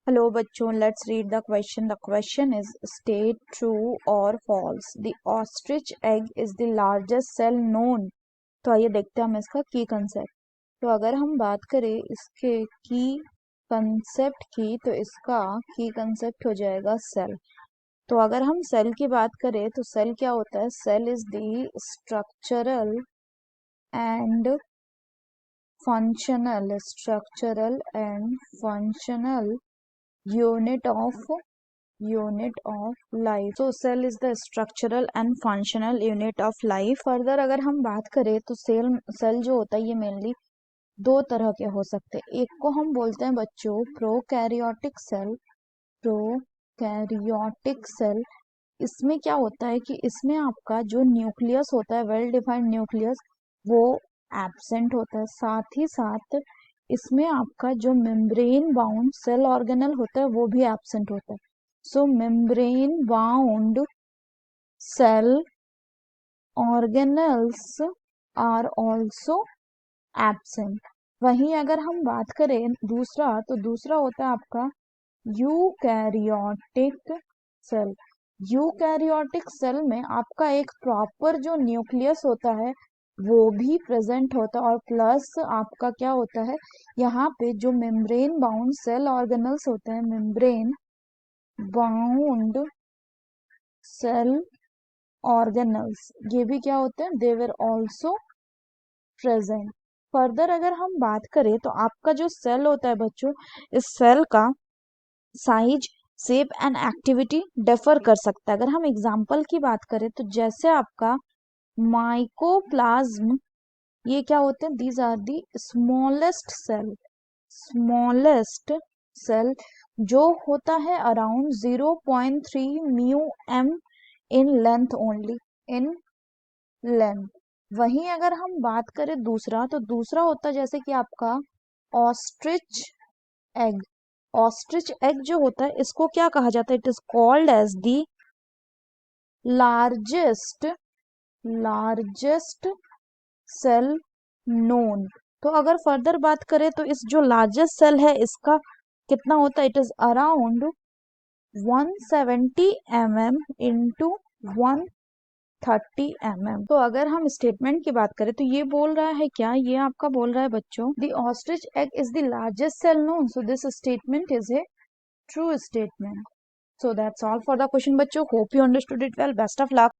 Hello बच्चों, let's read the question. The question is state true or false. The ostrich egg is the largest cell known. तो आइए देखते हैं हम इसका की कंसेप्ट. तो अगर हम बात करें इसके की कंसेप्ट की, तो इसका की कंसेप्ट हो जाएगा सेल. तो अगर हम सेल की बात करें तो सेल क्या होता है? Cell is the structural and functional unit of life. So cell is the structural and functional unit of life. Further अगर हम बात करें तो सेल जो होता है ये मेनली दो तरह के हो सकते हैं. एक को हम बोलते हैं बच्चों प्रोकैरियोटिक सेल. इसमें क्या होता है कि इसमें आपका जो न्यूक्लियस होता है, वेल डिफाइंड न्यूक्लियस, वो एब्सेंट होता है. साथ ही साथ इसमें आपका जो मेम्ब्रेन बाउंड सेल ऑर्गेनल होता है वो भी एब्सेंट होता है. So membrane bound cell organelles are also absent. वहीं अगर हम बात करें दूसरा, तो दूसरा होता है आपका यूकैरियोटिक सेल. यूकैरियोटिक सेल में आपका एक प्रॉपर जो न्यूक्लियस होता है वो भी प्रेजेंट होता है, और प्लस आपका क्या होता है, यहाँ पे जो मेम्ब्रेन बाउंड सेल ऑर्गेनल्स होते हैं, मेम्ब्रेन बाउंड सेल ऑर्गेनल्स, ये भी क्या होते हैं, दे वर ऑल्सो प्रेजेंट. फर्दर अगर हम बात करें तो आपका जो सेल होता है बच्चों, इस सेल का size, shape and activity differ कर सकता है. अगर हम एग्जांपल की बात करें तो जैसे आपका माइकोप्लाज्म, ये क्या होते हैं, these are the smallest cell जो होता है around 0.3 mu m in length only, in length. वहीं अगर हम बात करें दूसरा, तो दूसरा होता है जैसे कि आपका ऑस्ट्रिच एग. ऑस्ट्रिच एग जो होता है इसको क्या कहा जाता है? It is called as the largest cell known. तो अगर फर्दर बात करें तो इस जो लार्जेस्ट सेल है इसका कितना होता है? It is around 170 mm into 130 mm. तो अगर हम स्टेटमेंट की बात करें तो ये बोल रहा है क्या? ये आपका बोल रहा है बच्चों, the ostrich egg is the largest cell known. So this statement is a true statement. So that's all for the question बच्चों. Hope you understood it well. Best of luck.